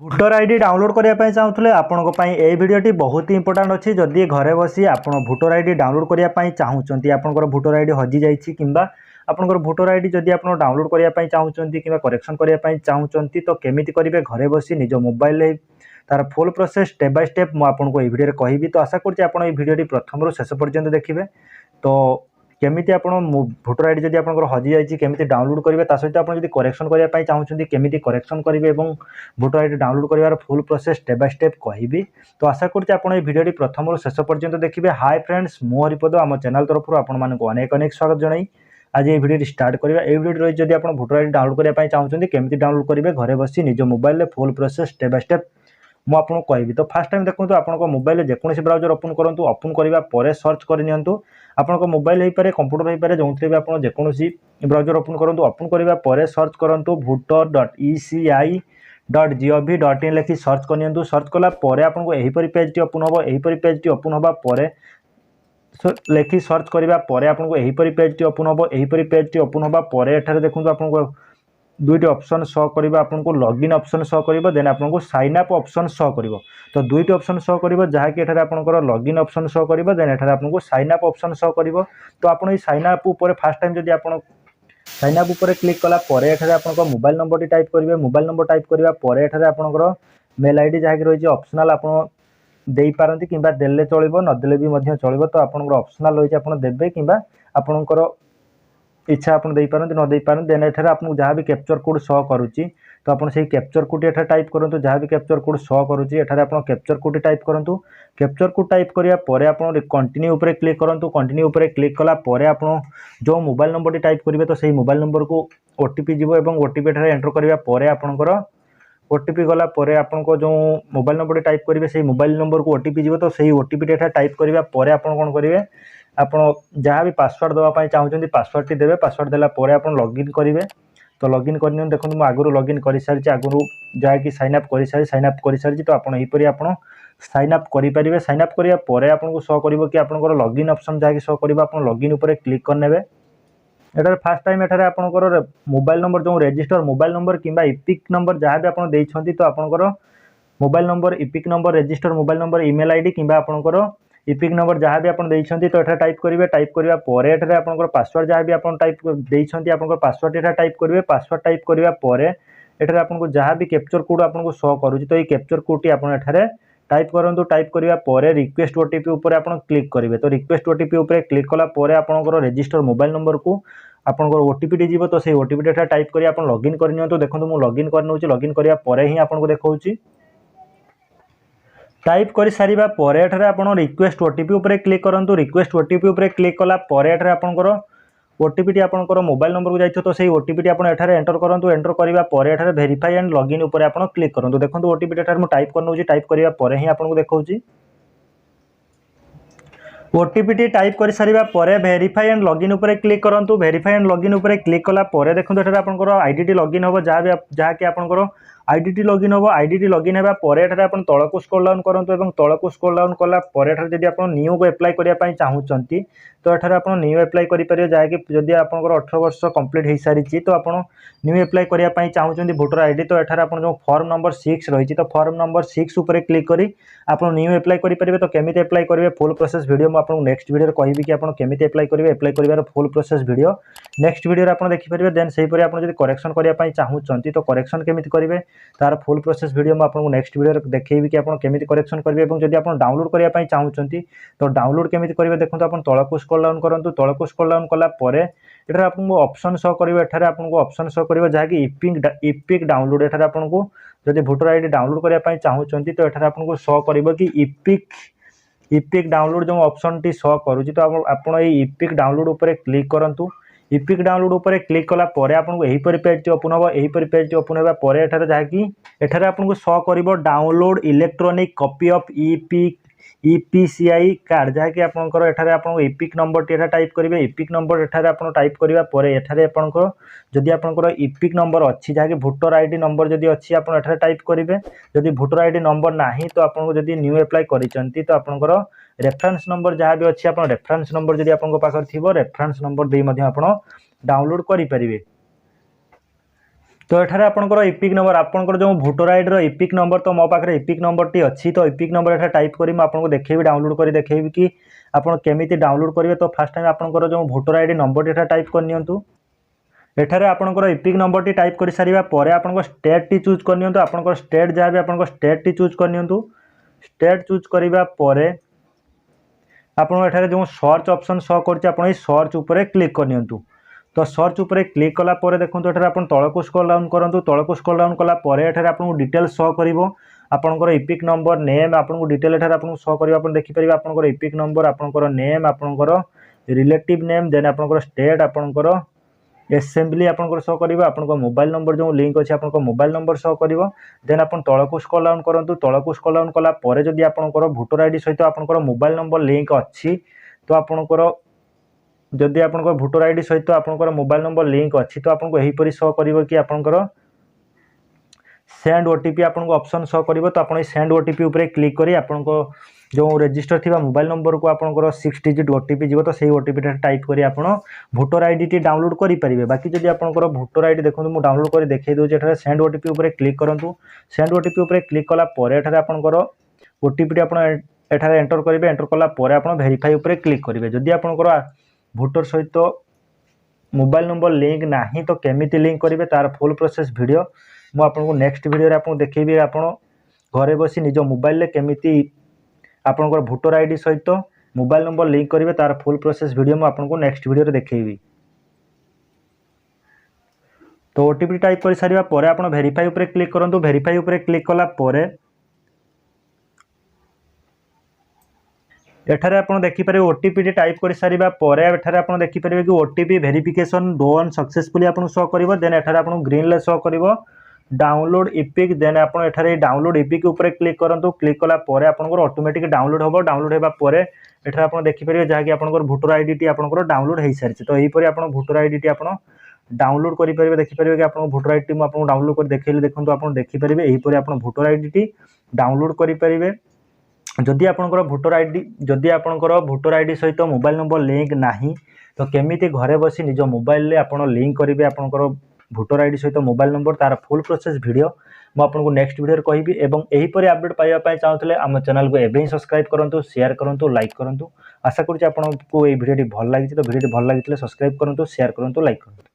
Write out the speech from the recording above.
Voter ID download करने चाहूँगे आपंक ये भिडटी बहुत ही इंपोर्टाट अच्छी जदि घरे बसी आप भोटर आईडी डाउनलोड करने चाहूँगी आपंकर भोटर आईडी हजि जाइए कि आपंकर भोटर आईडी जदि आप डाउनलोड करने चाहूँगी कि करेक्शन करने चाहूँगी तो केमी करेंगे घरे बसी निज मोबाइल तार full process step by step मुझे ये भिडियो कहबी। तो आशा करुँच आप भिडियो प्रथम शेष पर्यंत देखिए। तो केमिति आपण भोटर आईडी जदि आपनकर हजि जाइए केमिति डाउनलोड करेंगे सहित आप करेक्शन करने चाहूँगी केमिति करेक्शन करेंगे और भोटर आईडी डाउनलोड करार full process step by step कहबी। तो आशा करुँच आप भिडियो प्रथम शेष पर्यंत देखिए। हाय फ्रेंड्स मु हरिपद आम चैनल तरफ आपको अनेक अनेक स्वागत जनाई। आज ये भिडियो स्टार्ट करवा। ये भिडियो रही जब आप भोटर आईडी डाउनलोड करने चाहूँगी केमिति डाउनलोड करेंगे घरे बसी निज mobile full process step by step मुझे आपको कहबी। तो फास्ट टाइम देखो आपको मोबाइल जेकोसी ब्राउजर ओपन करूँ ओपन करने सर्च करनी आपको मोबाइल हो पारे कंप्यूटर हो पारे जो भी आप जेकोसी ब्राउजर ओपन करूँ ओपन करने सर्च करूँ voter.eci.gov.in लिखि सर्च करनी। सर्च कलापर आपको यहीपरी पेजटी ओपन हम यहीपरी पेजटी ओपन होगापर लिखि सर्च करापर आपको यहीपरी पेजटी ओपन हम यहीपरी पेजटी ओपन होगापर एठारे देखो आपको दुईटी ऑप्शन शो करिबा आपनको लॉगिन ऑप्शन शो करिबो देन आपनको साइन अप ऑप्शन शो करिबो। तो दुईटी ऑप्शन शो करिबो जहा कि एठारे आपनकर लॉगिन ऑप्शन शो करिबो देन एठारे आपनको साइन अप ऑप्शन शो करिबो। तो आपण ई साइन अप ऊपर फर्स्ट टाइम जदी आपण साइन अप ऊपर क्लिक कला परे एठारे आपनको मोबाइल नंबर टी टाइप करिवे। मोबाइल नंबर टाइप करिवा परे एठारे आपनकर मेल आईडी जहा कि रहिजे ऑप्शनल आपण देई पारंती किबा देले चलिबो न देले भी मध्य चलिबो। तो आपनकर ऑप्शनल रहिजे आपण देबे किबा आपनकर इच्छा आप दे पारती न दे पारती देन एठारे आपको जहाँ भी कैप्चर कोड शो करुच्ची तो आप कैप्चर कोड एठारे टाइप करूँ जहाँ भी कैप्चर कोड शो करुच्ची एठारे आप कैप्चर कोड टाइप करूँ। कैप्चर कोड टाइप करापर आप कंटिन्यू उपर क्लिक करूँ। कंटिन्यू उपर क्लिक कलापर आप जो मोबाइल नंबर टाइप करेंगे तो सही मोबाइल नंबर को ओटीपी जीव और ओटीपी एठारे एंटर करापर आपंकर ओटीपी गलापर आपको जो मोबाइल नंबर टाइप करेंगे सही मोबाइल नंबर को ओटीपी जीव। तो सही ओटीपी एठारे टाइप करापर आप कौन करेंगे आप जहाँ भी पासवर्ड देवाई चाहूँगी पासवर्ड टी देवे। पासवर्ड देलापर आप लॉगिन करेंगे। तो लॉगिन करनी देखो मुझे आगुरी लॉगिन कर सारी आगुरी जहाँकि साइन अप कर सारी साइन अप कर सारी। तो आपरी आप साइन अप करेंगे। साइन अप करापर आपको शो कर कि आपंकर लॉगिन ऑप्शन जहाँकि शो कर आप लॉगिन उपर क्लिक करने। एटार फास्ट टाइम एठारे आपंकर मोबाइल नंबर जो रजिस्टर मोबाइल नंबर किंबा इपिक नंबर जहाँ भी आप देइछंती तो आपंकर mobile number EPIC number register mobile number email ID किंबा आपंकर इपिक नंबर जहाँ भी आप देइछंती तो एठा टाइप करेंगे। टाइप करापर एठारे आपंकर पासवर्ड जहाँ भी आप टाइप देइछंती आपंकर पासवर्ड एठा टाइप करेंगे। पासवर्ड टाइप करापर एठारे आपको जहाँ भी कैप्चर कोड आपको शो करुच्ची तो ये कैप्चर कोड आप एठारे टाइप करूँ। टाइप करापर रिक्वेस्ट ओटीपी उपर आप क्लिक करेंगे। तो रिक्वेस्ट ओटीपी उपर क्लिक कलापर आपंकर रजिस्टर मोबाइल नंबर को आपंकर ओटीपी टी जीव। तो सही ओटीपी एठा टाइप कर आप लॉगिन करनी। देखो मुझे लॉगिन कर लॉगिन करापर ही आपको देखा टाइप कर सारिबा परे एठारे आपण रिक्वेस्ट ओटीपी उपर क्लिक करूँ। रिक्वेस्ट ओटीपी उपर क्लिक कलापर एठारे आपंकर ओटीपी टी आपंकर मोबाइल नंबर को जाइए तो सही ओटीपी टी आपण एठारे एंटर करूँ। एंटर करापर एठारे वेरीफाई एंड लॉगिन उपर आपण क्लिक करूँ। देखो ओटीपी एठारे मु टाइप कर टाइप करापर ही आपको देखा ओटीपी टी टाइप कर सारिबा वेरीफाई एंड लॉगिन उपर क्लिक करूँ। वेरीफाई एंड लॉगिन उपर क्लिक कलापर देखो एठारे आपंकर आईडी लॉगिन हम जहाँ कि आपंकर आईडी लॉगिन हम आईडी लॉगिन होगापर एठारे आप तलक स्क्रॉल डाउन करूँ और तलक स्क्रॉल डाउन कलापर एठारे जदि आप न्यू को एप्लाई करने चाहूँगी तो एठारे आप न्यू एप्लाई करेंगे जहाँकि जदि आपंकर 18 वर्ष कंप्लीट हो सारी तो आप न्यू एप्लाई करने चाहूँगी भोटर आईडी तो एठारे आप जो फॉर्म नंबर 6 रही तो फॉर्म नंबर 6 उपर क्लिक करी आप न्यू एप्लाई करेंगे। तो केमिति एप्लाई करेंगे फुल प्रोसेस वीडियो मैं आपको नेक्स्ट वीडियो कहबी कि आप केमिति एप्लाई करेंगे। एप्लाई कर full process video next video आप देखिपारे। देन से आप करेक्शन करने चाहूँगी तो करेक्शन केमिति करेंगे तार फुल प्रोसेस वीडियो मैं आपको नेक्स्ट वीडियो देखिए कि आप केमिति करेक्शन करेंगे। और जब आप डाउनलोड करने चाहूँगी तो डाउनलोड केमिति करेंगे देखो आप तलक स्क्रॉल डाउन करूँ। तलक स्क्रॉल डाउन कलापर एठारे आपको ऑप्शन शो करेंगे। एठारे आपको ऑप्शन शो करेंगे जहाँकि इपिक डाउनलोड एठारे आपको जब भोटर आईडी डाउनलोड करने चाहूँगी तो एठारे आपको शो कर कि इपिक डाउनलोड जो ऑप्शन टी शो करुच्ची तो आप इपिक डाउनलोड उपर क्लिक करूँ। इपिक डाउनलोड उपर क्लिक कलापर आपको यहीपरी पेजटी ओपन हम यहीपरी पेजटी ओपन होगापर एठारे जहाँकि एठारे आपको शो कर download electronic copy of EPCI card जहाँकि आपंकर एठारे आपको इपिक नंबर टी टाइप करेंगे। इपिक नंबर एठारे आप टाइप करापर एठारे आपंकर जदि आपंकर इपिक नंबर अच्छी जहाँकि भोटर आईडी नंबर जदि अच्छी आप एठारे टाइप करेंगे। जदि भोटर आईडी नंबर नाही तो आपको जदि न्यू एप्लाई करिसेंती तो आपंकर रेफरेंस नंबर जहाँ भी अच्छी आप रेफरेंस नंबर जदि आपंक पाखर थिबो रेफरेंस नंबर दे मध्य आप डाउनलोड करेंगे। तो एठारे आपनकर इपिक नंबर आपनकर जो भोटर आईडी रो इपिक नंबर तो मो पाखरे इपिक नंबर टी अछि तो इपिक नंबर एठा टाइप करी म आपनको देखेबी डाउनलोड करी देखेबी कि आपण केमिति डाउनलोड करिवे। तो फर्स्ट टाइम आपनकर जो भोटर आईडी नंबर एठा टाइप करनियंतु। एठारे आपनकर इपिक नंबर टी टाइप कर सारिबा परे आपनको स्टेट टी चूज करनियंतु। आपनकर स्टेट जहाँ भी आपनको स्टेट टी चूज करनियंतु। स्टेट चूज करिबा परे आपन एठारे जो सर्च ऑप्शन शो करछि आपण ई सर्च ऊपर क्लिक करनियंतु। तो सर्च ऊपर क्लिक कला परे देखंतु एठारे आपण तळको स्क्रॉल डाउन करंतु। तळको स्क्रॉल डाउन कला परे एठारे आपनको डिटेल्स शो करिवो आपनकर इपिक नंबर नेम आपनको डिटेल एठारे आपनको शो करिवो। आपण देखि परिबा आपनकर इपिक नंबर आपनकर नेम आपनकर रिलेटिव नेम देन आपनकर स्टेट आपनकर असेंबली आपनकर शो करिवो। आपनकर मोबाइल नंबर जो लिंक अछि आपनकर मोबाइल नंबर शो करिवो। देन आपण तळको स्क्रॉल डाउन करंतु। तळको स्क्रॉल डाउन कला परे जदि आपनकर भोटर आईडी सहित आपनकर मोबाइल नंबर लिंक अछि तो आपनकर जदि आपनकर भोटर आईडी सहित आपनकर मोबाइल नंबर लिंक अछि तो आपनको एही परि शो करिवो कि आपनकर सेंड ओटीपी आपनको ऑप्शन शो करिवो। तो आपण सेंड ओटीपी ऊपर क्लिक करी आपनको जो रजिस्टर थिबा मोबाइल नंबर को आपनकर 6 डिजिट ओटीपी जीवो। तो सेही ओटीपी टाइप करी आपण भोटर आईडी टी डाउनलोड करि परिबे। बाकी जदि आपनकर भोटर आईडी देखंतु मु डाउनलोड करी देखै दउ जे एठारे सेंड ओटीपी ऊपर क्लिक करंतु। सेंड ओटीपी ऊपर क्लिक कला परे एठारे आपनकर ओटीपी टी आपण एठारे एंटर करिवे। एंटर कला परे आपण वेरीफाई ऊपर क्लिक करिवे। जदि आपनकर भोटर सहित मोबाइल नंबर लिंक नाही तो केमिति लिंक करिवे तार फुल प्रोसेस वीडियो मु आपनको नेक्स्ट वीडियो रे आपन देखैबी। आपण घरे बसी निज मोबाइल ले केमिति आपनकर भोटर आईडी सहित मोबाइल नंबर लिंक करिवे तार फुल प्रोसेस वीडियो मु आपनको नेक्स्ट वीडियो रे देखैबी। तो ओटीपी टाइप कर सारिबा परे आपण वेरीफाई ऊपर क्लिक करंतु। वेरीफाई ऊपर क्लिक कला परे एठारे आपण देखि परिबे ओटीपी टी टाइप कर सारिबा परे एठारे आपण देखि परिबे कि ओटीपी वेरिफिकेशन डोन सक्सेसफुली आपण शो करिवो। देन एठारे आपण ग्रीन ले शो करिवो डाउनलोड इपिक। देन आपण एठारे डाउनलोड इपिक ऊपर क्लिक करंतु। क्लिक कला परे आपनकर ऑटोमेटिक डाउनलोड होबो। डाउनलोड हेबा परे एठारे आपण देखि परिबे जहा कि आपनकर भोटर आईडी टी आपनकर डाउनलोड हेइ सारिछ। तो एही परे आपण भोटर आईडी टी आपण डाउनलोड करि परिबे। देखि परिबे कि आपण भोटर आईडी टी मु आपन डाउनलोड कर देखैले देखंतु आपण देखि परिबे एही परे आपण भोटर आईडी टी डाउनलोड करि परिबे। जदि आपनकर भोटर आईडी सहित मोबाइल नंबर लिंक नाही तो केमिति घरे बसी निज मोबाइल ले आपण लिंक करिवे आपनकर भोटर आईडी सहित मोबाइल नंबर तार फुल प्रोसेस वीडियो मु आपनको नेक्स्ट वीडियो रे कहिबी। एवं एही परे अपडेट पाइबा पय चाहतले हम चैनल को एबे ही सब्सक्राइब करंतु शेयर करंतु लाइक करंतु। आशा करूछि आपनको ए वीडियो टी भल लागिछि। तो वीडियो टी भल लागितले सब्सक्राइब करंतु शेयर करंतु लाइक करंतु।